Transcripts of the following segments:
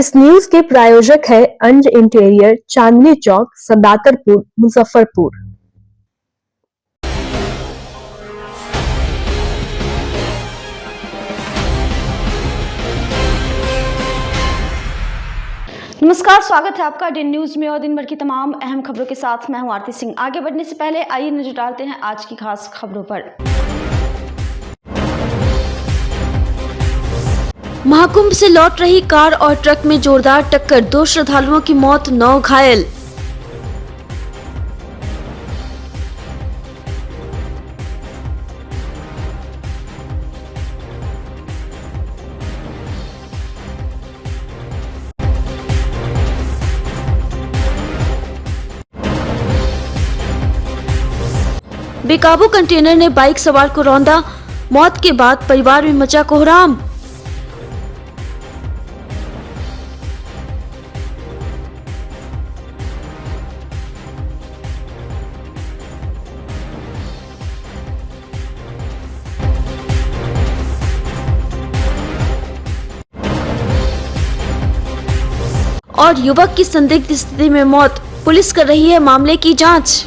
इस न्यूज के प्रायोजक है अंज इंटीरियर, चांदनी चौक, सदाकतपुर, मुजफ्फरपुर। नमस्कार, स्वागत है आपका डे न्यूज में और दिन भर की तमाम अहम खबरों के साथ मैं हूं आरती सिंह। आगे बढ़ने से पहले आइए नजर डालते हैं आज की खास खबरों पर। महाकुंभ से लौट रही कार और ट्रक में जोरदार टक्कर, 2 श्रद्धालुओं की मौत, 9 घायल। बेकाबू कंटेनर ने बाइक सवार को रौंदा, मौत के बाद परिवार में मचा कोहराम। और युवक की संदिग्ध स्थिति में मौत, पुलिस कर रही है मामले की जांच।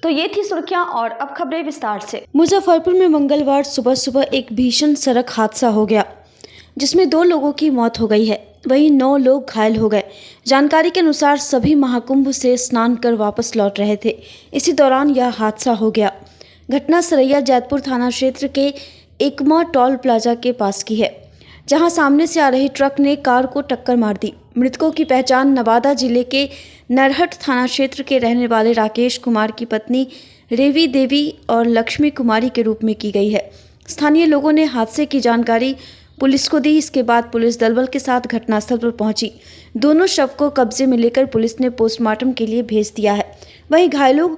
तो ये थी सुर्खियां और अब खबरें विस्तार से। मुजफ्फरपुर में मंगलवार सुबह सुबह एक भीषण सड़क हादसा हो गया, जिसमें 2 लोगों की मौत हो गई है, वहीं 9 लोग घायल हो गए। जानकारी के अनुसार सभी महाकुंभ से स्नान कर वापस लौट रहे थे, इसी दौरान यह हादसा हो गया। घटना सरैया जैतपुर थाना क्षेत्र के एकमा टोल प्लाजा के पास की है, जहां सामने से आ रही ट्रक ने कार को टक्कर मार दी। मृतकों की पहचान नवादा जिले के नरहट थाना क्षेत्र के रहने वाले राकेश कुमार की पत्नी रेवी देवी और लक्ष्मी कुमारी के रूप में की गई है। स्थानीय लोगों ने हादसे की जानकारी पुलिस को दी। इसके बाद पुलिस दलबल के साथ घटनास्थल पर पहुंची। दोनों शव को कब्जे में लेकर पुलिस ने पोस्टमार्टम के लिए भेज दिया है। वहीं घायलों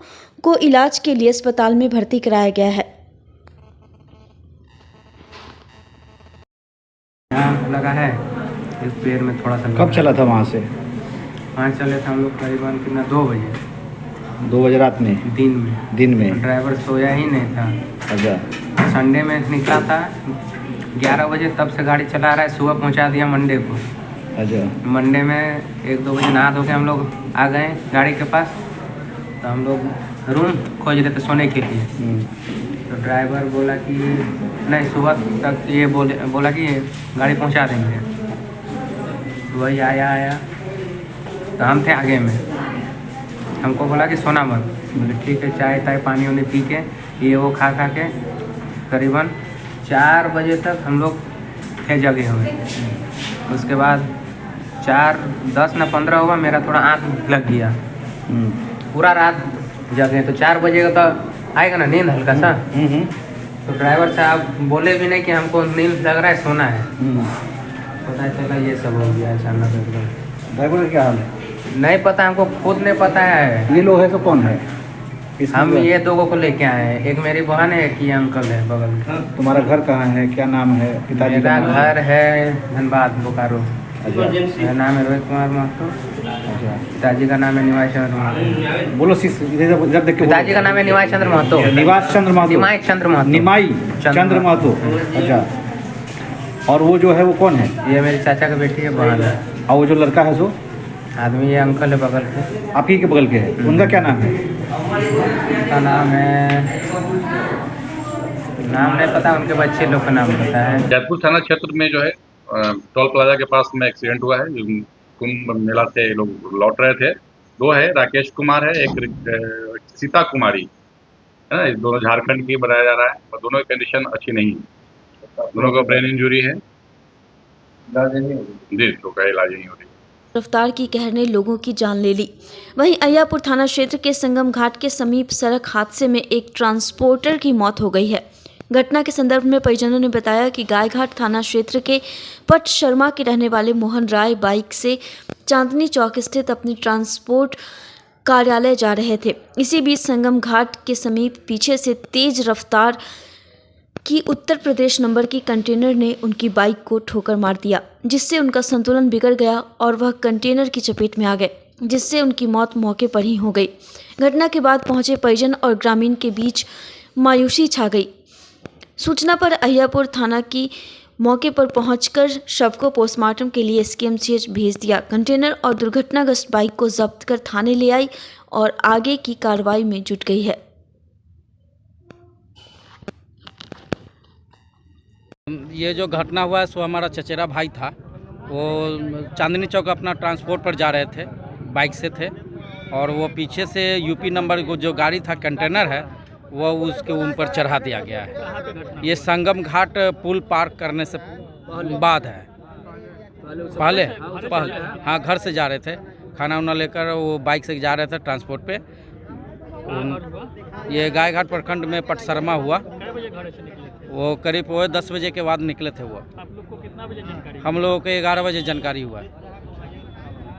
को इलाज के लिए अस्पताल में भर्ती कराया गया है। लगा है इस पैर में थोड़ा सा। कब चला था वहाँ से? वहाँ चले थे हम लोग करीबन कितना 2 बजे। 2 बजे रात में? दिन में ड्राइवर सोया ही नहीं था। अच्छा। संडे में निकला था 11 बजे, तब से गाड़ी चला रहा है। सुबह पहुँचा दिया मंडे को। अच्छा। मंडे में 1-2 बजे नहा धो के हम लोग आ गए गाड़ी के पास। तो हम लोग रूम खोज रहे थे सोने के लिए। तो ड्राइवर बोला कि नहीं, सुबह तक ये बोला कि गाड़ी पहुंचा देंगे। तो वही आया तो हम थे आगे में। हमको बोला कि सोना मत। बोले ठीक है, चाय ताय पानी वानी पी के ये वो खा के करीबन 4 बजे तक हम लोग थे जगे हुए। उसके बाद 4:10 ना 15 हुआ, मेरा थोड़ा आँख लग गया। पूरा रात जगे तो 4 बजे का तो आएगा ना नींद हल्का सा। तो ड्राइवर साहब बोले भी नहीं कि हमको नींद लग रहा है, सोना है। पता चला ये सब हो गया अचानक एकदम। ड्राइवर का क्या हाल है? नहीं पता, हमको खुद नहीं पता है। ये लोग है तो कौन है? हम ये 2 को लेके आए हैं। एक मेरी बहन है, एक ये अंकल है बगल में। तुम्हारा घर कहाँ है? क्या नाम है पिताजी का? मेरा घर है धनबाद, बोकारो। अच्छा। मेरा नाम है रोहित कुमार महतो। अच्छा। पिताजी का नाम है निवास चंद्र महतो। बोलो इधर देख के। पिताजी का नाम है निवास चंद्र महतो। निवास चंद्र महतो। निमाई चंद्र महतो। निमाई चंद्र महतो। अच्छा। और वो जो है वो कौन है? ये मेरी चाचा की बेटी है, बहन है। और वो जो लड़का है जो आदमी, ये अंकल है बगल के। आप ही के बगल के है, उनका क्या नाम है? उनका नाम है, नाम नहीं पता, उनके बच्चे लोग का नाम पता है। जैतपुर थाना क्षेत्र में जो है टोल प्लाजा के पास में एक्सीडेंट हुआ है। कुंभ मेला से लोग लौट रहे थे। 2 है, राकेश कुमार है, एक सीता कुमारी है ना। दोनों झारखंड की बताया जा रहा है और दोनों की कंडीशन अच्छी नहीं है। दोनों को ब्रेन इंजरी है जी, तो का इलाज नहीं हो रही। रफ्तार की कहर ने लोगों की जान ले ली। वहीं अय्यापुर थाना क्षेत्र के संगम घाट के समीप सड़क हादसे में एक ट्रांसपोर्टर की मौत हो गई है। घटना के संदर्भ में परिजनों ने बताया कि गायघाट थाना क्षेत्र के पट शर्मा के रहने वाले मोहन राय बाइक से चांदनी चौक स्थित अपनी ट्रांसपोर्ट कार्यालय जा रहे थे। इसी बीच संगम घाट के समीप पीछे से तेज रफ्तार कि उत्तर प्रदेश नंबर की कंटेनर ने उनकी बाइक को ठोकर मार दिया, जिससे उनका संतुलन बिगड़ गया और वह कंटेनर की चपेट में आ गए, जिससे उनकी मौत मौके पर ही हो गई। घटना के बाद पहुंचे परिजन और ग्रामीण के बीच मायूसी छा गई। सूचना पर अहियापुर थाना की मौके पर पहुंचकर शव को पोस्टमार्टम के लिए एसकेएमसीएच भेज दिया। कंटेनर और दुर्घटनाग्रस्त बाइक को जब्त कर थाने ले आई और आगे की कार्रवाई में जुट गई है। ये जो घटना हुआ है सो हमारा चचेरा भाई था। वो चांदनी चौक अपना ट्रांसपोर्ट पर जा रहे थे, बाइक से थे, और वो पीछे से यूपी नंबर को जो गाड़ी था कंटेनर है वो उसके ऊपर चढ़ा दिया गया है। ये संगम घाट पुल पार करने से बाद है। पहले हाँ, घर से जा रहे थे, खाना वाना लेकर वो बाइक से जा रहे थे ट्रांसपोर्ट पे। ये गायघाट प्रखंड में पटसरमा हुआ। वो करीब 10 बजे के बाद निकले थे। वो आप लोग को कितना बजे जानकारी? हम लोगों को 11 बजे जानकारी हुआ।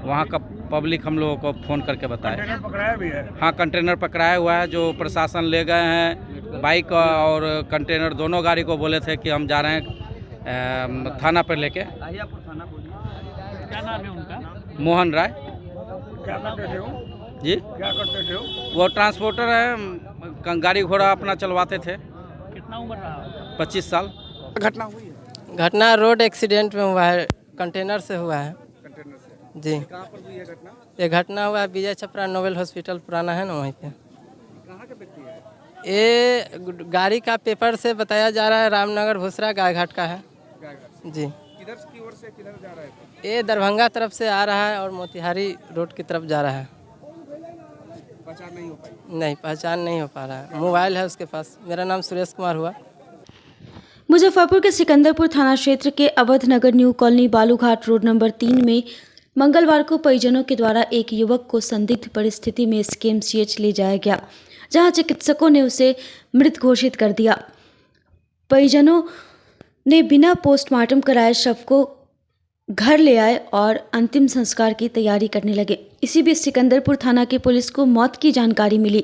वहाँ का पब्लिक हम लोगों को फ़ोन करके बताया। कंटेनर पकड़ाया भी है? हाँ, कंटेनर पकड़ाया हुआ है। जो प्रशासन ले गए हैं, बाइक और कंटेनर दोनों गाड़ी को बोले थे कि हम जा रहे हैं थाना पर लेके। अहियापुर थाना। क्या नाम है उनका? मोहन राय। क्या करते थे वो? जी, क्या करते थे वो? ट्रांसपोर्टर है, गाड़ी घोड़ा अपना चलवाते थे। कितना उम्र रहा? 25 साल। घटना हुई है? घटना रोड एक्सीडेंट में हुआ है, कंटेनर से हुआ है। कंटेनर से? जी। कहाँ पर हुई है घटना? ये घटना हुआ है विजय छपरा नोबेल हॉस्पिटल पुराना है ना, वहीं पे। कहाँ के व्यक्ति है? ये गाड़ी का पेपर से बताया जा रहा है रामनगर भूसरा गायघाट का है। जी। किधर की ओर से किधर जा रहा है? ये दरभंगा तरफ से आ रहा है और मोतिहारी रोड की तरफ जा रहा है। पहचान नहीं हो पाई? नहीं, पहचान नहीं हो पा रहा है। मोबाइल है उसके पास। मेरा नाम सुरेश कुमार हुआ। मुजफ्फरपुर के सिकंदरपुर थाना क्षेत्र के Awadh Nagar new colony Balughat road number 3 में मंगलवार को परिजनों के द्वारा एक युवक को संदिग्ध परिस्थिति में एसकेएमसीएच ले जाया गया, जहां चिकित्सकों ने उसे मृत घोषित कर दिया। परिजनों ने बिना पोस्टमार्टम कराए शव को घर ले आए और अंतिम संस्कार की तैयारी करने लगे। इसी बीच सिकंदरपुर थाना की पुलिस को मौत की जानकारी मिली।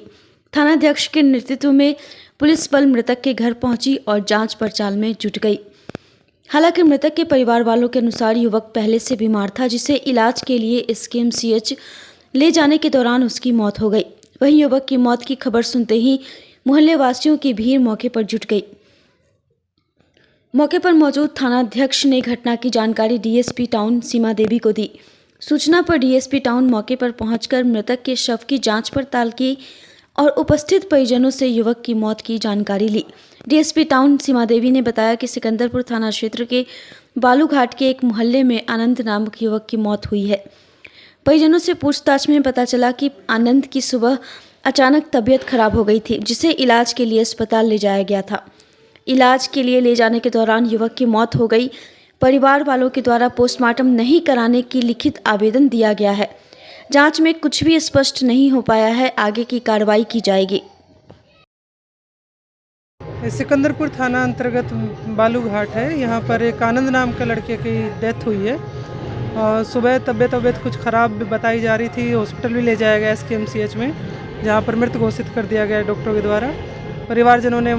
थानाध्यक्ष के नेतृत्व में पुलिस बल मृतक के घर पहुंची और जांच पड़ताल में जुट गई। हालांकि मृतक के परिवार वालों के अनुसार युवक पहले से बीमार था, जिसे इलाज के लिए एसकेएमसीएच ले जाने के दौरान उसकी मौत हो गई। वहीं युवक की मौत की खबर सुनते ही मोहल्ले वासियों की भीड़ मौके पर जुट गई। मौके पर मौजूद थानाध्यक्ष ने घटना की जानकारी डीएसपी टाउन सीमा देवी को दी। सूचना पर डीएसपी टाउन मौके पर पहुंचकर मृतक के शव की जांच पड़ताल की और उपस्थित परिजनों से युवक की मौत की जानकारी ली। डीएसपी टाउन सीमा देवी ने बताया कि सिकंदरपुर थाना क्षेत्र के बालूघाट के एक मोहल्ले में आनंद नामक युवक की मौत हुई है। परिजनों से पूछताछ में पता चला कि आनंद की सुबह अचानक तबीयत खराब हो गई थी, जिसे इलाज के लिए अस्पताल ले जाया गया था। इलाज के लिए ले जाने के दौरान युवक की मौत हो गई। परिवार वालों के द्वारा पोस्टमार्टम नहीं कराने की लिखित आवेदन दिया गया है। जांच में कुछ भी स्पष्ट नहीं हो पाया है, आगे की कार्रवाई की जाएगी। सिकंदरपुर थाना अंतर्गत बालूघाट है। यहाँ पर एक आनंद नाम के लड़के की डेथ हुई है। सुबह तबीयत कुछ ख़राब बताई जा रही थी। हॉस्पिटल भी ले जाया गया एसकेएमसीएच में, जहाँ पर मृत घोषित कर दिया गया डॉक्टरों के द्वारा। परिवारजनों ने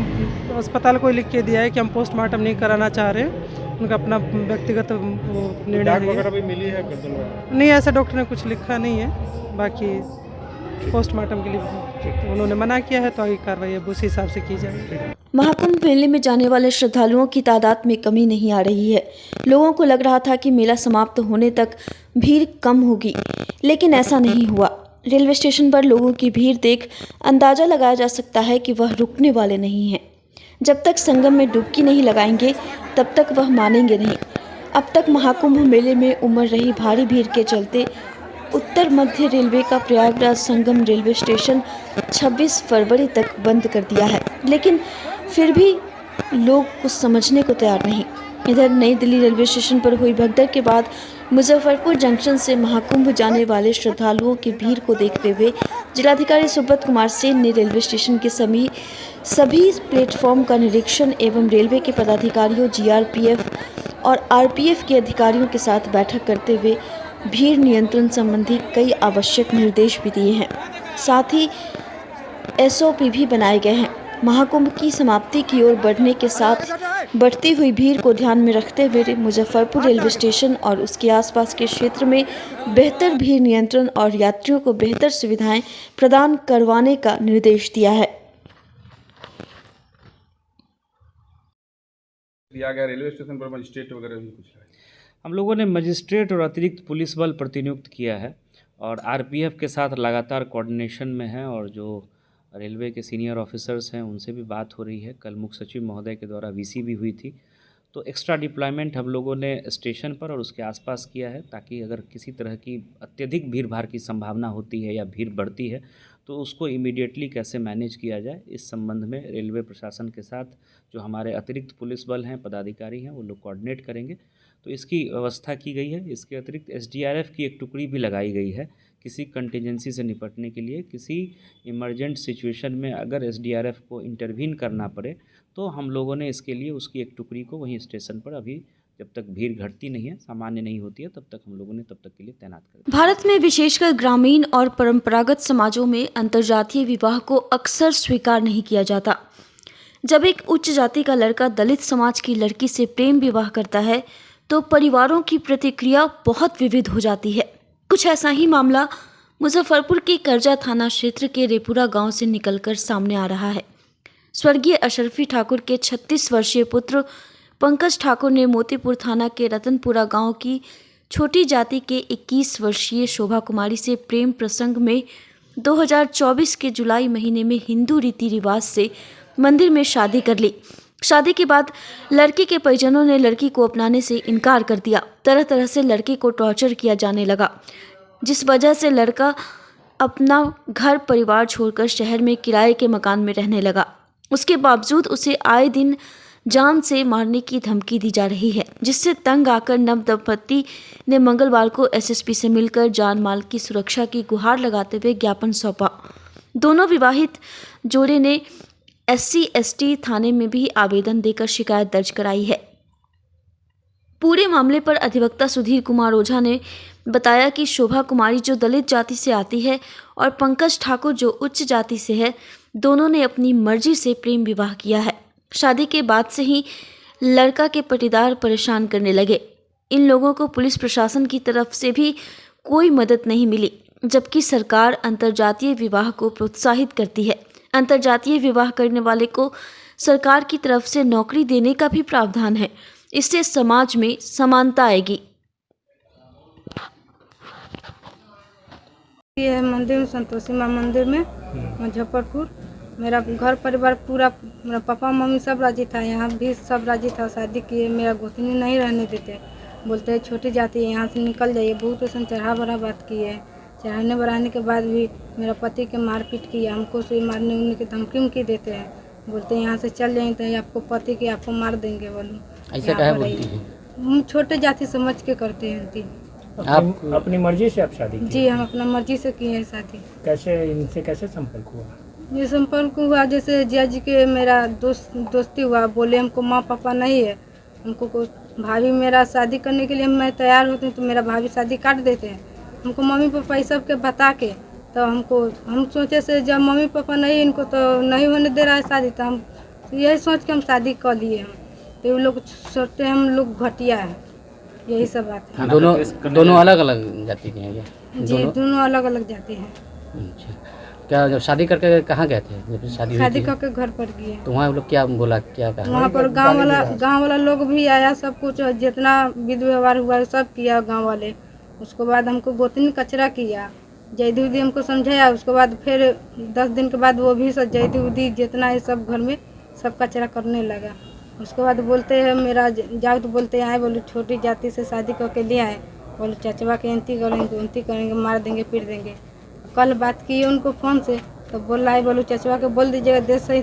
अस्पताल को लिख के दिया है कि हम पोस्टमार्टम नहीं कराना चाह रहे हैं। उनका अपना व्यक्तिगत वो निर्णय वगैरह भी मिली है? नहीं, ऐसा डॉक्टर ने कुछ लिखा नहीं है। बाकी पोस्टमार्टम के लिए उन्होंने मना किया है, तो आगे कार्रवाई अब उसी हिसाब से की जाएगी। महाकुंभ मेले में जाने वाले श्रद्धालुओं की तादाद में कमी नहीं आ रही है। लोगों को लग रहा था कि मेला समाप्त होने तक भीड़ कम होगी, लेकिन ऐसा नहीं हुआ। रेलवे स्टेशन पर लोगों की भीड़ देख अंदाजा लगाया जा सकता है कि वह रुकने वाले नहीं हैं। जब तक संगम में डुबकी नहीं लगाएंगे, तब तक वह मानेंगे नहीं। अब तक महाकुंभ मेले में उमड़ रही भारी भीड़ के चलते उत्तर मध्य रेलवे का प्रयागराज संगम रेलवे स्टेशन 26 फरवरी तक बंद कर दिया है, लेकिन फिर भी लोग कुछ समझने को तैयार नहीं। इधर नई दिल्ली रेलवे स्टेशन पर हुई भगदड़ के बाद मुजफ्फरपुर जंक्शन से महाकुंभ जाने वाले श्रद्धालुओं की भीड़ को देखते हुए जिलाधिकारी सुब्रत कुमार सेन ने रेलवे स्टेशन के सभी प्लेटफॉर्म का निरीक्षण एवं रेलवे के पदाधिकारियों, जीआरपीएफ और आरपीएफ के अधिकारियों के साथ बैठक करते हुए भीड़ नियंत्रण संबंधी कई आवश्यक निर्देश भी दिए हैं। साथ ही एसओपी भी बनाए गए हैं। महाकुंभ की समाप्ति की ओर बढ़ने के साथ बढ़ती हुई भीड़ को ध्यान में रखते हुए मुजफ्फरपुर रेलवे स्टेशन और उसके आसपास के क्षेत्र में बेहतर भीड़ नियंत्रण और यात्रियों को बेहतर सुविधाएं प्रदान करवाने का निर्देश दिया है। दिया गया रेलवे स्टेशन पर मजिस्ट्रेट वगैरह भी कुछ है? हम लोगों ने मजिस्ट्रेट और अतिरिक्त पुलिस बल प्रतिनियुक्त किया है और आरपीएफ के साथ लगातार कोऑर्डिनेशन में है और जो रेलवे के सीनियर ऑफिसर्स हैं उनसे भी बात हो रही है। कल मुख्य सचिव महोदय के द्वारा वीसी भी हुई थी, तो एक्स्ट्रा डिप्लॉयमेंट हम लोगों ने स्टेशन पर और उसके आसपास किया है ताकि अगर किसी तरह की अत्यधिक भीड़ भाड़ की संभावना होती है या भीड़ बढ़ती है तो उसको इमीडिएटली कैसे मैनेज किया जाए, इस संबंध में रेलवे प्रशासन के साथ जो हमारे अतिरिक्त पुलिस बल हैं, पदाधिकारी हैं, वो लोग कोऑर्डिनेट करेंगे। तो इसकी व्यवस्था की गई है। इसके अतिरिक्त एसडीआरएफ की एक टुकड़ी भी लगाई गई है किसी कंटिजेंसी से निपटने के लिए। किसी इमरजेंट सिचुएशन में अगर एसडीआरएफ को इंटरवीन करना पड़े तो हम लोगों ने इसके लिए उसकी एक टुकड़ी को वहीं स्टेशन पर अभी जब तक भीड़ घटती नहीं है, सामान्य नहीं होती है, तब तक हम लोगों ने तब तक के लिए तैनात कर दिया। भारत में विशेषकर ग्रामीण और परंपरागत समाजों में अंतर्जातीय विवाह को अक्सर स्वीकार नहीं किया जाता। जब एक उच्च जाति का लड़का दलित समाज की लड़की से प्रेम विवाह करता है तो परिवारों की प्रतिक्रिया बहुत विविध हो जाती है। कुछ ऐसा ही मामला मुजफ्फरपुर के करजा थाना क्षेत्र के रेपुरा गांव से निकलकर सामने आ रहा है। स्वर्गीय अशरफी ठाकुर के 36 वर्षीय पुत्र पंकज ठाकुर ने मोतीपुर थाना के रतनपुरा गांव की छोटी जाति के 21 वर्षीय शोभा कुमारी से प्रेम प्रसंग में 2024 के जुलाई महीने में हिंदू रीति रिवाज से मंदिर में शादी कर ली। शादी के बाद लड़की के परिजनों ने लड़की को अपनाने से इनकार कर दिया। तरह तरह से लड़की को टॉर्चर किया जाने लगा, जिस वजह से लड़का अपना घर परिवार छोड़कर शहर में किराए के मकान में रहने लगा। उसके बावजूद उसे आए दिन जान से मारने की धमकी दी जा रही है, जिससे तंग आकर नव दंपत्ति ने मंगलवार को एसएसपी से मिलकर जान माल की सुरक्षा की गुहार लगाते हुए ज्ञापन सौंपा। दोनों विवाहित जोड़े ने SC/ST थाने में भी आवेदन देकर शिकायत दर्ज कराई है। पूरे मामले पर अधिवक्ता सुधीर कुमार ओझा ने बताया कि शोभा कुमारी जो दलित जाति से आती है और पंकज ठाकुर जो उच्च जाति से है, दोनों ने अपनी मर्जी से प्रेम विवाह किया है। शादी के बाद से ही लड़का के पटीदार परेशान करने लगे। इन लोगों को पुलिस प्रशासन की तरफ से भी कोई मदद नहीं मिली, जबकि सरकार अंतर्जातीय विवाह को प्रोत्साहित करती है। अंतर्जातीय विवाह करने वाले को सरकार की तरफ से नौकरी देने का भी प्रावधान है। इससे समाज में समानता आएगी। ये है मंदिर में, संतोषी माँ मंदिर में, मुजफ्फरपुर। मेरा घर परिवार पूरा, मेरा पापा मम्मी सब राजी था, यहाँ भी सब राजी था। शादी किए, मेरा गोतनी नहीं रहने देते, बोलते हैं छोटी जाति है, यहाँ से निकल जाइए। बहुत ऐसा चढ़ा बड़ा बात की है। चढ़ाने बढ़ाने के बाद भी मेरा पति के मारपीट किया, हमको से मारने उन्ने की धमकी उमकी देते हैं, बोलते हैं यहाँ से चल जाएंगे तो आपको पति के आपको मार देंगे। बोलूँ ऐसा क्या बोलती है? हम छोटे जाति समझ के करते हैं। आप अपनी मर्जी से आप शादी की? जी, हम अपना मर्जी से किए हैं शादी। कैसे, इनसे कैसे संपर्क हुआ? ये संपर्क हुआ जैसे जिया जी के मेरा दोस्ती हुआ। बोले हमको माँ पापा नहीं है, हमको भाभी मेरा शादी करने के लिए मैं तैयार होती हूँ तो मेरा भाभी शादी काट देते हैं। हमको मम्मी पापा ये सब के बता के तो हम सोचे से जब मम्मी पापा नहीं, इनको तो नहीं होने दे रहा है शादी, तो हम यही सोच के हम शादी कर लिए हैं। तो ये लोग सोचते हैं हम लोग घटिया है, यही सब बात है। दोनों अलग अलग जाति के हैं क्या? जी, दोनों अलग अलग जाते हैं। अच्छा, क्या जब शादी करके कहाँ गए थे? जब शादी करके घर पर गए तो वहाँ लोग क्या बोला, क्या कहा? वहाँ पर गांव वाला लोग भी आया, सब कुछ जितना विधि व्यवहार हुआ सब किया गांव वाले। उसके बाद हमको गोतनी कचरा किया, जैदी उदी हमको समझाया। उसके बाद फिर 10 दिन के बाद वो भी सब जैदी उदी जितना है सब घर में सब कचरा करने लगा। उसके बाद बोलते हैं मेरा जाओ, तो बोलते हैं आए, बोलो छोटी जाति से शादी करके ले आए, बोलो चचवा के एंती करेंगे, मार देंगे, पीट देंगे। कल बात की उनको फ़ोन से, तो बोल रहा है बोलो चचवा के बोल दीजिएगा देश सही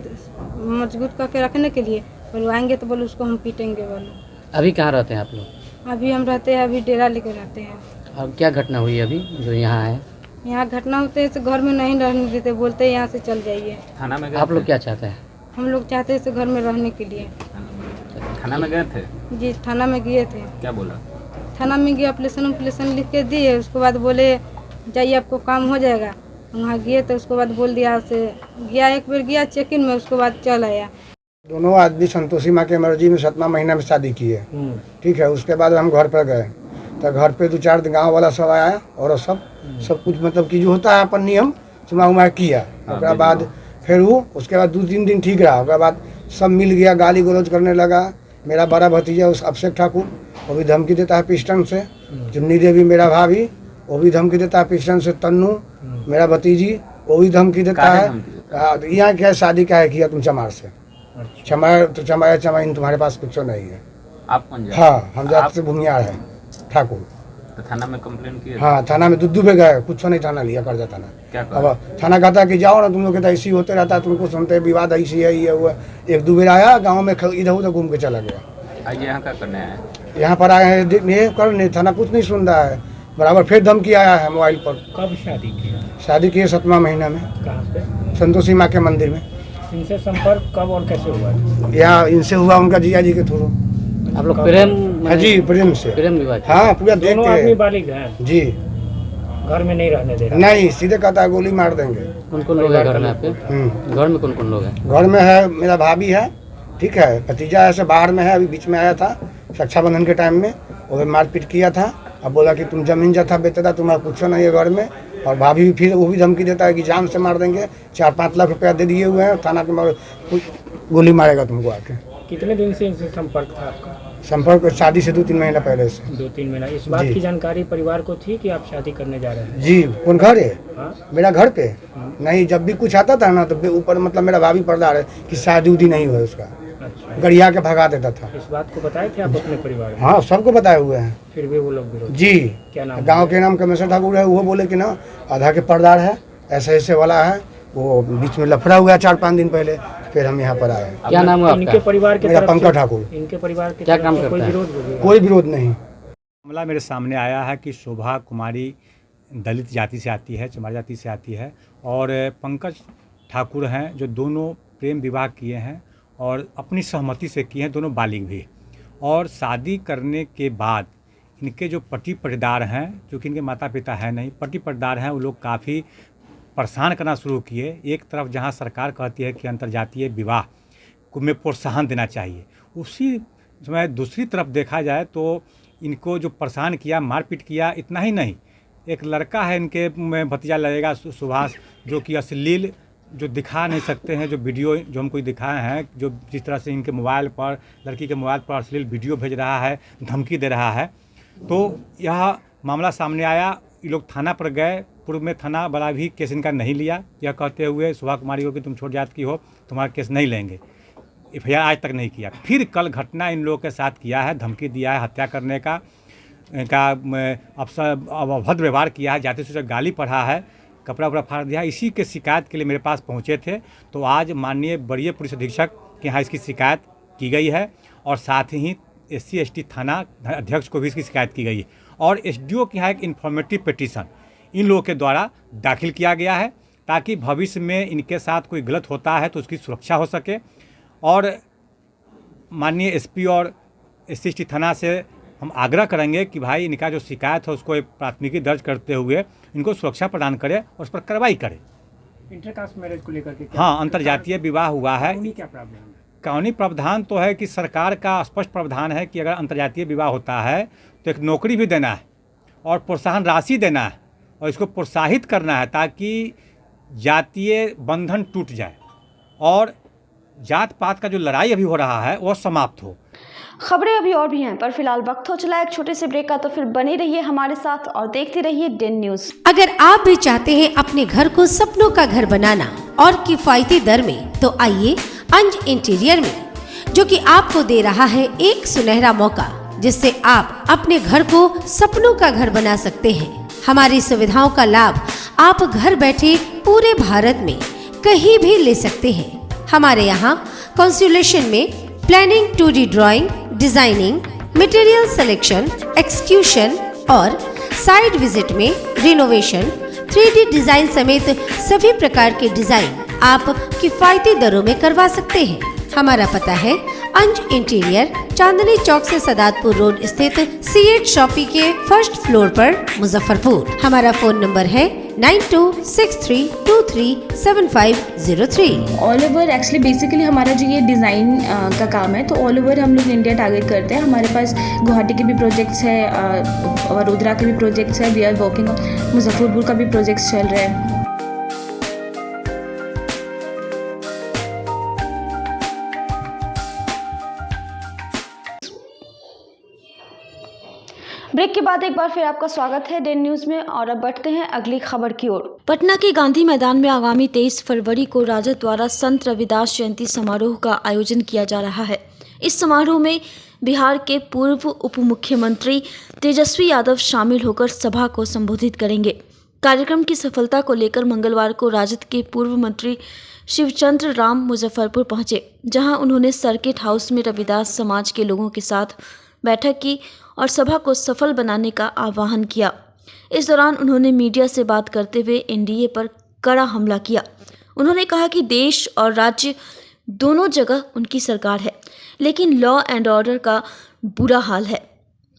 मजबूत करके रखने के लिए, बोलो आएंगे तो बोलो उसको हम पीटेंगे। बोलो अभी कहाँ रहते हैं आप लोग? अभी हम रहते हैं, अभी डेरा लेकर रहते हैं। और क्या घटना हुई अभी जो यहाँ है? यहाँ घटना होते है घर में नहीं रहने देते, बोलते हैं यहाँ से चल जाइए। थाना में आप लोग क्या चाहते हैं? हम लोग चाहते हैं घर में रहने के लिए। थाना में गए थे? जी, थाना में गए थे। क्या बोला? थाना में गए, एप्लीकेशन लिख के दिए। उसके बाद बोले जाइए आपको काम हो जाएगा। वहाँ गए तो उसके बाद बोल दिया से गया, एक बार गया चेक इन में, उसके बाद चल आया। दोनों आदमी संतोषी माँ के मर्जी में 7वां महीना में शादी की है, ठीक है। उसके बाद हम घर पर गए तो घर पे 2-4 गाँव वाला सब आया और सब कुछ मतलब कि जो होता है अपन नियम चुमा उमा किया। उसके बाद फिर वो उसके बाद 2-3 दिन ठीक रहा। उसके बाद सब मिल गया, गाली गलौज करने लगा। मेरा बड़ा भतीजा उस अभिषेक ठाकुर वो भी धमकी देता है पिस्टन से। चुन्नी देवी मेरा भाभी वो भी धमकी देता है पिस्टन से। तन्नू मेरा भतीजी वो भी धमकी देता है। यहाँ क्या शादी क्या है किया तुम चमार से? चमार तो चमार तुम्हारे पास कुछ नहीं है। आप कौन जाते? हाँ, हम जात से भूमियार है ठाकुर। तो थाना में कंप्लेन किया? हाँ, थाना में दुद्दू पे गए, कुछ नहीं थाना लिया, कर्जा थाना। क्या अब थाना कहता कि जाओ ना, तुम लोग कहता ऐसी होते रहता है, तुमको सुनते विवाद ऐसी है ये हुआ। 1-2 बार आया गाँव में, इधर उधर घूम के चला गया। आज यहाँ क्या करने आए? यहाँ पर आए हैं ये करने, थाना कुछ नहीं सुन रहा है। बराबर फिर धमकी आया है मोबाइल पर। कब शादी की? शादी की है 7वां महीना में। कहाँ पे? संतोषी माँ के मंदिर में। इनसे संपर्क कब और कैसे हुआ? यहाँ इनसे हुआ उनका जीजा जी के थ्रू। आप लोग प्रेम? हाँ जी, प्रेम से। प्रेम विवाह? हाँ, पूरा देख दोनों आदमी बालिग हैं जी। घर में नहीं रहने दे रहा? नहीं, सीधे कहता है गोली मार देंगे। कौन लोग है घर में आपके? घर में कौन लोग हैं? घर में है मेरा भाभी है, ठीक है। भतीजा ऐसे बाहर में है, अभी बीच में आया था रक्षाबंधन के टाइम में, और मारपीट किया था। अब बोला कि तुम जमीन जथा बेचता, तुम्हारा कुछ नहीं है घर में। और भाभी भी फिर वो भी धमकी देता है कि जान से मार देंगे। 4-5 लाख रुपया दे दिए हुए हैं थाना के, गोली मारेगा तुमको आके। कितने दिन से इनसे संपर्क था आपका? संपर्क शादी से 2-3 महीना पहले से। 2-3 महीना। इस बात की जानकारी परिवार को थी कि आप शादी करने जा रहे हैं? जी। कौन घर है? हाँ? मेरा घर पे नहीं, जब भी कुछ आता था ना तो ऊपर मतलब मेरा भाभी पर्दा है कि शादी उदी नहीं हुआ उसका। अच्छा। गड़िया के भगा देता था। इस बात को बताए थे आप अपने परिवार में? हाँ, सबको बताए हुए हैं। फिर भी वो लोग विरोध? जी। क्या नाम? गांव के नाम कमेश्वर ठाकुर है, वो बोले कि ना आधा के पर्दार है, ऐसे वाला है। वो बीच में लफड़ा हुआ 4-5 दिन पहले, फिर हम यहाँ पर आए। क्या नाम है इनके परिवार के? मेरा पंकज ठाकुर। इनके परिवार के क्या काम करता कोई है? विरोध? कोई विरोध नहीं। मामला मेरे सामने आया है कि शोभा कुमारी दलित जाति से आती है, चमार जाति से आती है, और पंकज ठाकुर हैं जो दोनों प्रेम विवाह किए हैं और अपनी सहमति से किए हैं, दोनों बालिग भी। और शादी करने के बाद इनके जो पति पटदार हैं, जो कि इनके माता पिता हैं नहीं, पति पटदार हैं, वो लोग काफ़ी परेशान करना शुरू किए। एक तरफ जहां सरकार कहती है कि अंतर्जातीय विवाह को में प्रोत्साहन देना चाहिए, उसी समय दूसरी तरफ देखा जाए तो इनको जो परेशान किया, मारपीट किया। इतना ही नहीं, एक लड़का है इनके भतीजा लगेगा सुभाष, जो कि अश्लील जो दिखा नहीं सकते हैं, जो वीडियो जो हमको दिखाए हैं, जो जिस तरह से इनके मोबाइल पर, लड़की के मोबाइल पर अश्लील वीडियो भेज रहा है, धमकी दे रहा है। तो यह मामला सामने आया। ये लोग थाना पर गए, पूर्व में थाना वाला भी केस इनका नहीं लिया, यह कहते हुए शोभा कुमारी को कि तुम छोट जात की हो, तुम्हारा केस नहीं लेंगे। FIR आज तक नहीं किया। फिर कल घटना इन लोगों के साथ किया है, धमकी दिया है हत्या करने का, अभद्र व्यवहार किया है, जाति सूचक गाली पढ़ा है, कपड़ा उपड़ा फाड़ दिया। इसी के शिकायत के लिए मेरे पास पहुंचे थे। तो आज माननीय वरीय पुलिस अधीक्षक के यहाँ इसकी शिकायत की गई है, और साथ ही SC ST थाना अध्यक्ष को भी इसकी शिकायत की गई है, और SDO के यहाँ एक इन्फॉर्मेटिव पिटीशन इन लोगों के द्वारा दाखिल किया गया है, ताकि भविष्य में इनके साथ कोई गलत होता है तो उसकी सुरक्षा हो सके। और माननीय SP और SC ST थाना से हम आग्रह करेंगे कि भाई इनका जो शिकायत है उसको एक प्राथमिकी दर्ज करते हुए इनको सुरक्षा प्रदान करे और उस पर कार्रवाई करे। इंटरकास्ट मैरिज को लेकर के हाँ, अंतर्जातीय विवाह हुआ है। क्या प्रावधान है? कानूनी प्रावधान तो है कि सरकार का स्पष्ट प्रावधान है कि अगर अंतर्जातीय विवाह होता है तो एक नौकरी भी देना है और प्रोत्साहन राशि देना है, और इसको प्रोत्साहित करना है ताकि जातीय बंधन टूट जाए और जात पात का जो लड़ाई अभी हो रहा है वो समाप्त हो। खबरें अभी और भी हैं, पर फिलहाल वक्त हो चला एक छोटे से ब्रेक का, तो फिर बने रहिए हमारे साथ और देखते रहिए डेन न्यूज। अगर आप भी चाहते हैं अपने घर को सपनों का घर बनाना और किफायती दर में, तो आइए अंज इंटीरियर में, जो कि आपको दे रहा है एक सुनहरा मौका, जिससे आप अपने घर को सपनों का घर बना सकते हैं। हमारी सुविधाओं का लाभ आप घर बैठे पूरे भारत में कहीं भी ले सकते हैं। हमारे यहाँ कंसुलेशन में planning, 2D drawing, designing, material selection, execution और साइट विजिट में रिनोवेशन, 3D डिजाइन समेत सभी प्रकार के डिजाइन आप किफायती दरों में करवा सकते हैं। हमारा पता है अंज इंटीरियर, चांदनी चौक से सदातपुर रोड स्थित C8 शॉपी के फर्स्ट फ्लोर पर, मुजफ्फरपुर। हमारा फोन नंबर है 9263237503। ऑल ओवर एक्चुअली बेसिकली हमारा जो ये डिज़ाइन का काम है, तो ऑल ओवर हम लोग इंडिया टारगेट करते हैं। हमारे पास गुवाहाटी के भी प्रोजेक्ट्स है, वडोदरा के भी प्रोजेक्ट्स है, वी आर वर्किंग, मुजफ्फरपुर का भी प्रोजेक्ट्स चल रहे हैं। ब्रेक के बाद एक बार फिर आपका स्वागत है डेन न्यूज़ में, और अब बढ़ते हैं अगली खबर की ओर। पटना के गांधी मैदान में आगामी 23 फरवरी को राजद द्वारा संत रविदास जयंती समारोह का आयोजन किया जा रहा है। इस समारोह में बिहार के पूर्व उप मुख्यमंत्री तेजस्वी यादव शामिल होकर सभा को संबोधित करेंगे। कार्यक्रम की सफलता को लेकर मंगलवार को राजद के पूर्व मंत्री शिवचंद्र राम मुजफ्फरपुर पहुंचे, जहां उन्होंने सर्किट हाउस में रविदास समाज के लोगों के साथ बैठक की और सभा को सफल बनाने का आह्वान किया। इस दौरान उन्होंने मीडिया से बात करते हुए एनडीए पर कड़ा हमला किया। उन्होंने कहा कि देश और राज्य दोनों जगह उनकी सरकार है, लेकिन लॉ एंड ऑर्डर का बुरा हाल है।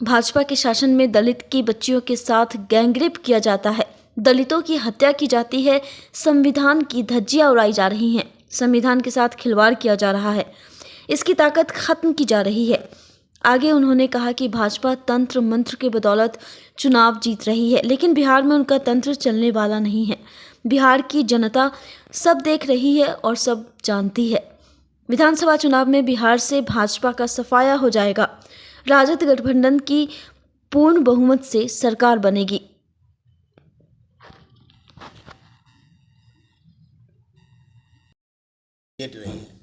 भाजपा के शासन में दलित की बच्चियों के साथ गैंगरेप किया जाता है, दलितों की हत्या की जाती है, संविधान की धज्जियां उड़ाई जा रही हैं, संविधान के साथ खिलवाड़ किया जा रहा है, इसकी ताकत खत्म की जा रही है। आगे उन्होंने कहा कि भाजपा तंत्र मंत्र के बदौलत चुनाव जीत रही है, लेकिन बिहार में उनका तंत्र चलने वाला नहीं है। बिहार की जनता सब देख रही है और सब जानती है। विधानसभा चुनाव में बिहार से भाजपा का सफाया हो जाएगा। राजद गठबंधन की पूर्ण बहुमत से सरकार बनेगी। रही है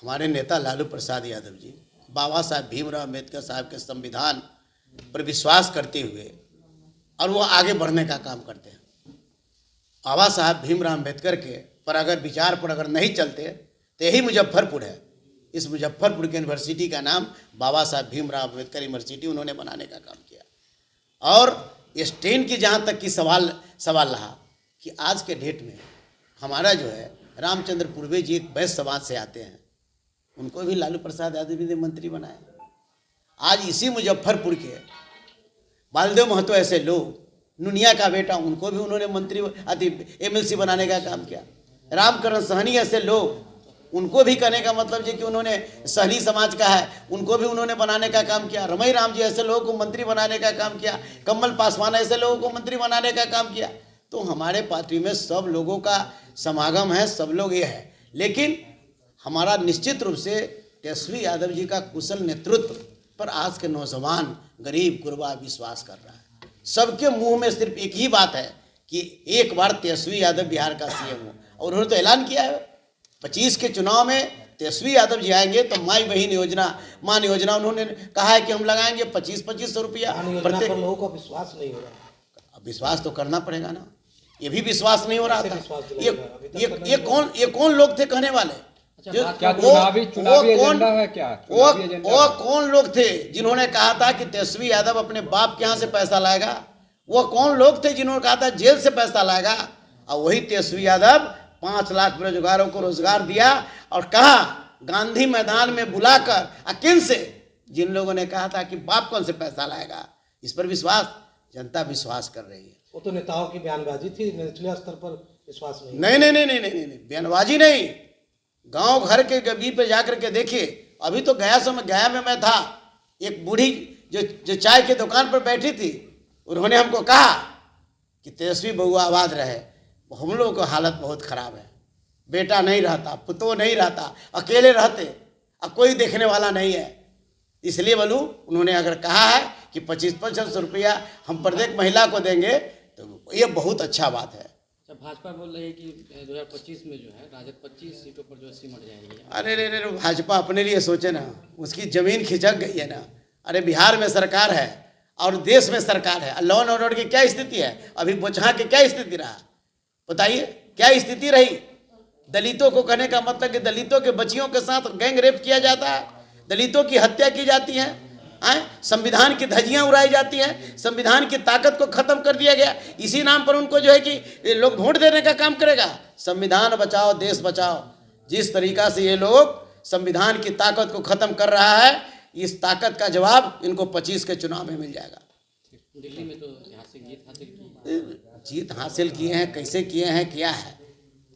हमारे नेता लालू प्रसाद यादव जी बाबा साहब भीमराव अम्बेडकर साहब के संविधान पर विश्वास करते हुए और वो आगे बढ़ने का काम करते हैं। बाबा साहब भीमराव अम्बेडकर के पर अगर विचार पर अगर नहीं चलते तो यही मुजफ्फरपुर है। इस मुजफ्फरपुर की यूनिवर्सिटी का नाम बाबा साहब भीमराव अम्बेडकर यूनिवर्सिटी उन्होंने बनाने का काम किया। और इस ट्रेन की जहाँ तक की सवाल रहा कि आज के डेट में हमारा जो है रामचंद्र पूर्वे जी एक वैश्य समाज से आते हैं, उनको भी लालू प्रसाद यादव जी ने मंत्री बनाए। आज इसी मुजफ्फरपुर के बालदेव महतो ऐसे लोग, नुनिया का बेटा, उनको भी उन्होंने मंत्री एमएलसी बनाने का काम किया। रामकरण सहनी ऐसे लोग, उनको भी कहने का मतलब ये कि उन्होंने सहनी समाज का है, उनको भी उन्होंने बनाने का काम किया। रमई राम जी ऐसे लोगों को मंत्री बनाने का काम किया। कमल पासवान ऐसे लोगों को मंत्री बनाने का काम किया। तो हमारे पार्टी में सब लोगों का समागम है, सब लोग ये है। लेकिन हमारा निश्चित रूप से तेजस्वी यादव जी का कुशल नेतृत्व पर आज के नौजवान गरीब गुरबा विश्वास कर रहा है। सबके मुंह में सिर्फ एक ही बात है कि एक बार तेजस्वी यादव बिहार का सीएम हो, और उन्होंने तो ऐलान किया है 25 के चुनाव में तेजस्वी यादव जी आएंगे तो माई बहन योजना, मान योजना उन्होंने कहा है कि हम लगाएंगे 25-25 रुपया प्रत्येक। लोगों को विश्वास नहीं हो रहा। अब विश्वास तो करना पड़ेगा ना, ये भी विश्वास नहीं हो रहा था। ये कौन लोग थे कहने वाले? क्या चुनावी एजेंडा है क्या? वो कौन लोग थे जिन्होंने कहा था कि तेजस्वी यादव अपने बाप के यहाँ से पैसा लाएगा? वो कौन लोग थे जिन्होंने कहा था जेल से पैसा लाएगा? और वही तेजस्वी यादव 5 लाख बेरोजगारों को रोजगार दिया और कहा गांधी मैदान में बुलाकर किन से, जिन लोगों ने कहा था कि बाप कौन से पैसा लाएगा। इस पर विश्वास जनता विश्वास कर रही है। वो तो नेताओं की बयानबाजी थी, निचले स्तर पर विश्वास नहीं। बयानबाजी नहीं, गांव घर के गली पे जाकर के देखिए। अभी तो गया में मैं था, एक बूढ़ी जो चाय की दुकान पर बैठी थी, उन्होंने हमको कहा कि तेजस्वी बहुआ आबाद रहे। हम लोगों की हालत बहुत ख़राब है, बेटा नहीं रहता, पुतो नहीं रहता, अकेले रहते, अब कोई देखने वाला नहीं है। इसलिए बोलूँ उन्होंने अगर कहा है कि 25-25 रुपया हम प्रत्येक महिला को देंगे तो ये बहुत अच्छा बात है। भाजपा बोल रही है कि 2025 में जो है राजद 25 सीटों पर जो है सिमट जाएगी। अरे भाजपा अपने लिए सोचे ना, उसकी जमीन खिसक गई है ना। अरे बिहार में सरकार है और देश में सरकार है। लॉ एंड ऑर्डर की क्या स्थिति है? अभी बोचहा की क्या स्थिति रहा बताइए, क्या स्थिति रही? दलितों को कहने का मतलब कि दलितों के बच्चियों के साथ गैंग रेप किया जाता है, दलितों की हत्या की जाती है, संविधान की धज्जियां उड़ाई जाती हैं, संविधान की ताकत को खत्म कर दिया गया। इसी नाम पर उनको जो है कि लोग वोट देने का काम करेगा। संविधान बचाओ देश बचाओ, जिस तरीका से ये लोग संविधान की ताकत को खत्म कर रहा है, इस ताकत का जवाब इनको 25 के चुनाव में मिल जाएगा। दिल्ली में तो ऐतिहासिक जीत हासिल की। जीत हासिल किए हैं, कैसे किए हैं, क्या है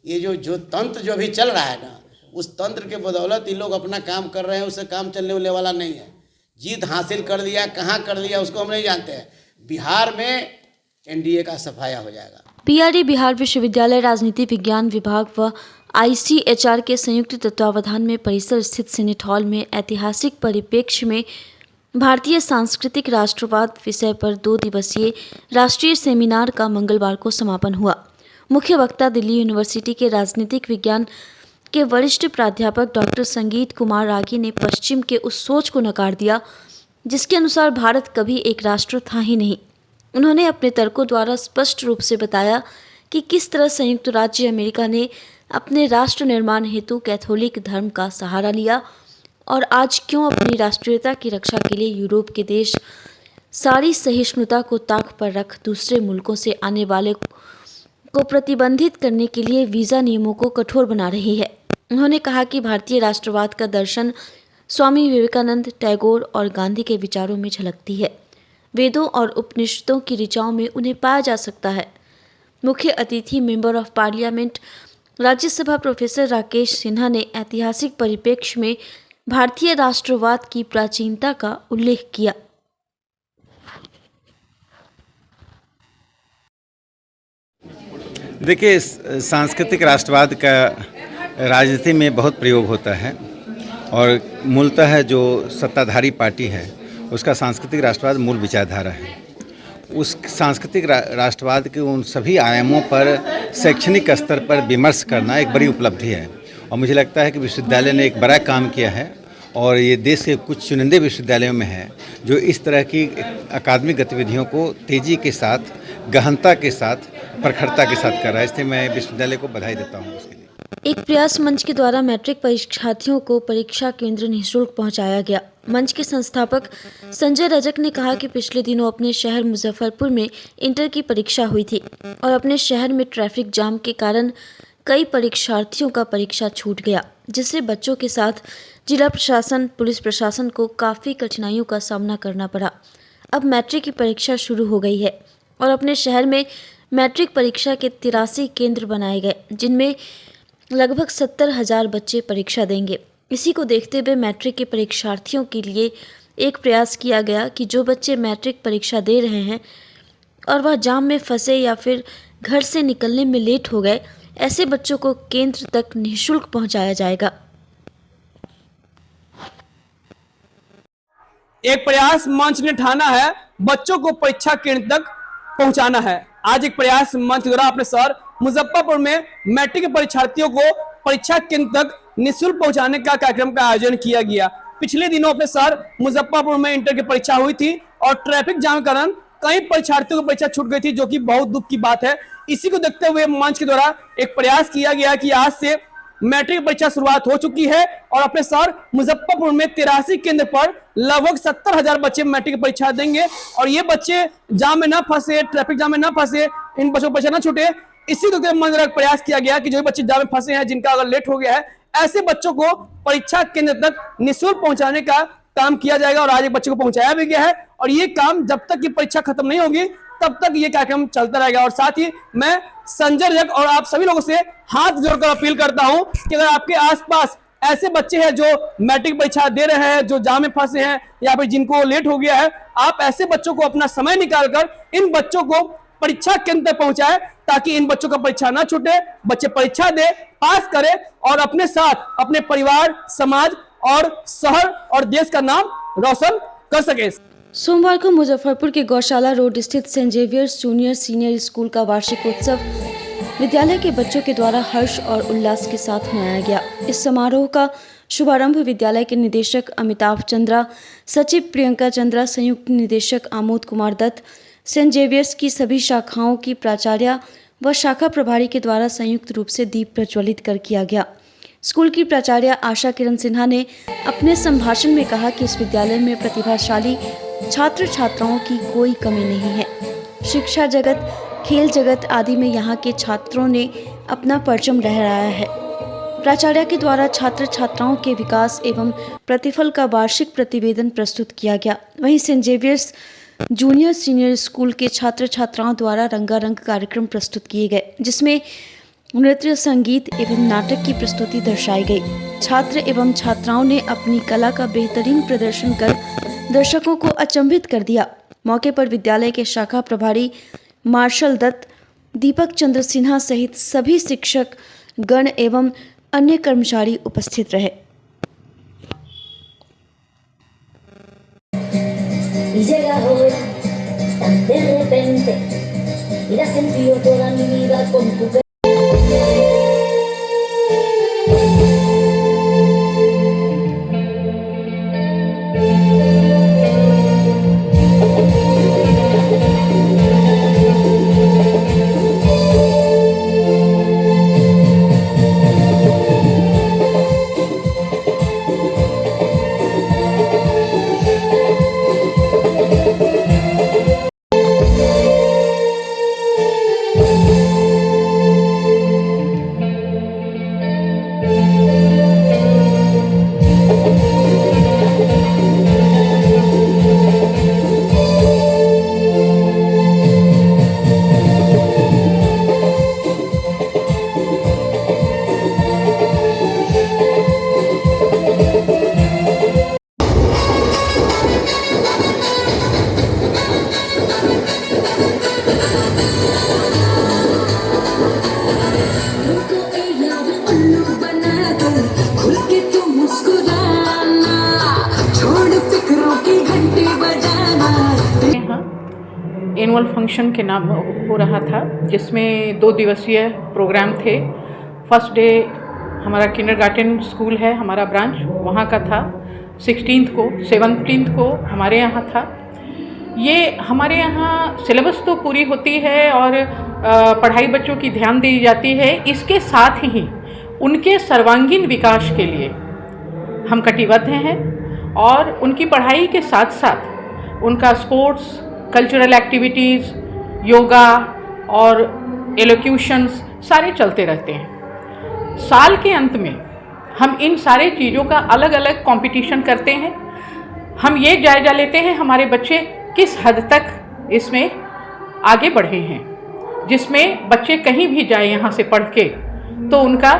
ये जो तंत्र जो अभी चल रहा है ना, उस तंत्र के बदौलत ये लोग अपना काम कर रहे हैं, उससे काम चलने वाला नहीं है। जीत हासिल कर लिया, कहाँ कर लिया उसको हम नहीं जानते हैं। बिहार में एनडीए का सफाया हो जाएगा। पीआरडी बिहार विश्वविद्यालय राजनीति विज्ञान विभाग व आईसीएचआर के संयुक्त तत्वावधान में परिसर स्थित सीनेट हॉल में ऐतिहासिक परिप्रेक्ष्य में भारतीय सांस्कृतिक राष्ट्रवाद विषय पर 2 दिवसीय राष्ट्रीय सेमिनार का मंगलवार को समापन हुआ। मुख्य वक्ता दिल्ली यूनिवर्सिटी के राजनीतिक विज्ञान के वरिष्ठ प्राध्यापक डॉक्टर संगीत कुमार रागी ने पश्चिम के उस सोच को नकार दिया जिसके अनुसार भारत कभी एक राष्ट्र था ही नहीं। उन्होंने अपने तर्कों द्वारा स्पष्ट रूप से बताया कि किस तरह संयुक्त राज्य अमेरिका ने अपने राष्ट्र निर्माण हेतु कैथोलिक धर्म का सहारा लिया और आज क्यों अपनी राष्ट्रीयता की रक्षा के लिए यूरोप के देश सारी सहिष्णुता को ताक पर रख दूसरे मुल्कों से आने वाले को प्रतिबंधित करने के लिए वीज़ा नियमों को कठोर बना रही है। उन्होंने कहा कि भारतीय राष्ट्रवाद का दर्शन स्वामी विवेकानंद, टैगोर और गांधी के विचारों में झलकती है। वेदों और उपनिषदों की ऋचाओं में उन्हें पाया जा सकता है। मुख्य अतिथि member of parliament Rajya Sabha professor Rakesh Sinha ने ऐतिहासिक परिप्रेक्ष्य में भारतीय राष्ट्रवाद की प्राचीनता का उल्लेख किया। देखिए, सांस्कृतिक राष्ट्रवाद का राजनीति में बहुत प्रयोग होता है और मूलतः जो सत्ताधारी पार्टी है उसका सांस्कृतिक राष्ट्रवाद मूल विचारधारा है। उस सांस्कृतिक राष्ट्रवाद के उन सभी आयामों पर शैक्षणिक स्तर पर विमर्श करना एक बड़ी उपलब्धि है और मुझे लगता है कि विश्वविद्यालय ने एक बड़ा काम किया है और ये देश के कुछ चुनिंदे विश्वविद्यालयों में है जो इस तरह की अकादमिक गतिविधियों को तेज़ी के साथ, गहनता के साथ, प्रखरता के साथ कर रहा है। इसलिए मैं विश्वविद्यालय को बधाई देता हूँ उसके लिए। एक प्रयास मंच के द्वारा मैट्रिक परीक्षार्थियों को परीक्षा केंद्र निःशुल्क पहुंचाया गया। मंच के संस्थापक संजय रजक ने कहा कि पिछले दिनों अपने शहर मुजफ्फरपुर में इंटर की परीक्षा हुई थी और अपने शहर में ट्रैफिक जाम के कारण कई परीक्षार्थियों का परीक्षा छूट गया, जिससे बच्चों के साथ जिला प्रशासन, पुलिस प्रशासन को काफ़ी कठिनाइयों का सामना करना पड़ा। अब मैट्रिक की परीक्षा शुरू हो गई है और अपने शहर में मैट्रिक परीक्षा के 83 केंद्र बनाए गए, जिनमें लगभग 70,000 बच्चे परीक्षा देंगे। इसी को देखते हुए मैट्रिक के परीक्षार्थियों के लिए एक प्रयास किया गया कि जो बच्चे मैट्रिक परीक्षा दे रहे हैं और वह जाम में फंसे या फिर घर से निकलने में लेट हो गए, ऐसे बच्चों को केंद्र तक निःशुल्क पहुंचाया जाएगा। एक प्रयास मंच ने ठाना है बच्चों को परीक्षा केंद्र तक पहुंचाना है। आज एक प्रयास मंच द्वारा अपने शहर मुजफ्फरपुर में मैट्रिक के परीक्षार्थियों को परीक्षा केंद्र तक निःशुल्क पहुंचाने का कार्यक्रम का आयोजन किया गया। पिछले दिनों अपने शहर मुजफ्फरपुर में इंटर की परीक्षा हुई थी और ट्रैफिक जाम के कारण कई परीक्षार्थियों की परीक्षा छूट गई थी, जो कि बहुत दुख की बात है। इसी को देखते हुए मंच के द्वारा एक प्रयास किया गया कि आज से मैट्रिक परीक्षा शुरुआत हो चुकी है और अपने शहर मुजफ्फरपुर में 83 केंद्र पर लगभग 70,000 बच्चे मैट्रिक की परीक्षा देंगे और ये बच्चे जाम में ना फंसे, ट्रैफिक जाम में ना फंसे, इन बच्चों को परीक्षा ना छूटे। इसी को देखते हुए प्रयास किया गया कि जो बच्चे जाम में फंसे हैं, जिनका अगर लेट हो गया है, ऐसे बच्चों को परीक्षा केंद्र तक निःशुल्क पहुंचाने का काम किया जाएगा और आज एक बच्चे को पहुंचाया भी गया है और ये काम जब तक की परीक्षा खत्म नहीं होगी तब तक ये कार्यक्रम चलता रहेगा। और साथ ही मैं संजय रजक और आप सभी लोगों से हाथ जोड़कर अपील करता हूं कि अगर आपके आसपास ऐसे बच्चे हैं जो मैट्रिक परीक्षा दे रहे हैं, जो जाम में फंसे हैं या फिर जिनको लेट हो गया है, आप ऐसे बच्चों को अपना समय निकालकर इन बच्चों को परीक्षा केंद्र तक पहुंचाए ताकि इन बच्चों का परीक्षा ना छूटे, बच्चे परीक्षा दे, पास करें और अपने साथ अपने परिवार, समाज और शहर और देश का नाम रोशन कर सके। सोमवार को मुजफ्फरपुर के गौशाला रोड स्थित Saint Xavier's junior senior school का वार्षिक उत्सव विद्यालय के बच्चों के द्वारा हर्ष और उल्लास के साथ मनाया गया। इस समारोह का शुभारंभ विद्यालय के निदेशक अमिताभ चंद्रा, सचिव प्रियंका चंद्रा, संयुक्त निदेशक आमोद कुमार दत्त, सेंट जेवियर्स की सभी शाखाओं की प्राचार्य व शाखा प्रभारी के द्वारा संयुक्त रूप से दीप प्रज्वलित कर किया गया। स्कूल की प्राचार्य आशा किरण सिन्हा ने अपने संभाषण में कहा कि इस विद्यालय में प्रतिभाशाली छात्र छात्राओं की कोई कमी नहीं है। शिक्षा जगत, खेल जगत आदि में यहाँ के छात्रों ने अपना परचम लहराया है। प्राचार्य के द्वारा छात्र छात्राओं के विकास एवं प्रतिफल का वार्षिक प्रतिवेदन प्रस्तुत किया गया। वहीं Saint Xavier's junior senior school के छात्र छात्राओं द्वारा रंगारंग कार्यक्रम प्रस्तुत किए गए, जिसमें नृत्य, संगीत एवं नाटक की प्रस्तुति दर्शाई गई। छात्र एवं छात्राओं ने अपनी कला का बेहतरीन प्रदर्शन कर दर्शकों को अचंभित कर दिया। मौके पर विद्यालय के शाखा प्रभारी मार्शल दत्त, दीपक चंद्र सिन्हा सहित सभी शिक्षक गण एवं अन्य कर्मचारी उपस्थित रहे। Y llega ahora, tan de repente, y la he sentido toda mi vida con tu annual function के नाम हो रहा था, जिसमें 2 दिवसीय प्रोग्राम थे। फर्स्ट डे हमारा किंडरगार्टन स्कूल है, हमारा ब्रांच वहाँ का था। 16th को 17th को हमारे यहाँ था। ये हमारे यहाँ सिलेबस तो पूरी होती है और पढ़ाई बच्चों की ध्यान दी जाती है। इसके साथ ही उनके सर्वांगीण विकास के लिए हम कटिबद्ध हैं और उनकी पढ़ाई के साथ साथ उनका स्पोर्ट्स, कल्चरल एक्टिविटीज़, योगा और एलोक्यूशंस सारे चलते रहते हैं। साल के अंत में हम इन सारे चीज़ों का अलग अलग कंपटीशन करते हैं। हम ये जायज़ा लेते हैं हमारे बच्चे किस हद तक इसमें आगे बढ़े हैं, जिसमें बच्चे कहीं भी जाए यहाँ से पढ़ के तो उनका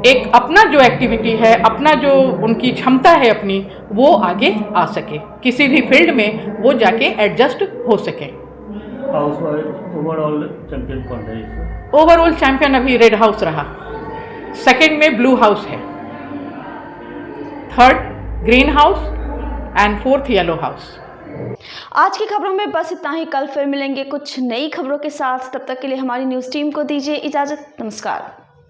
एक अपना जो एक्टिविटी है, अपना जो उनकी क्षमता है अपनी, वो आगे आ सके, किसी भी फील्ड में वो जाके एडजस्ट हो सके। ओवरऑल चैंपियन कौन है? ओवरऑल चैंपियन अभी रेड हाउस रहा, सेकंड में ब्लू हाउस है, third green house and fourth yellow house. आज की खबरों में बस इतना ही। कल फिर मिलेंगे कुछ नई खबरों के साथ। तब तक के लिए हमारी न्यूज़ टीम को दीजिए इजाज़त। नमस्कार।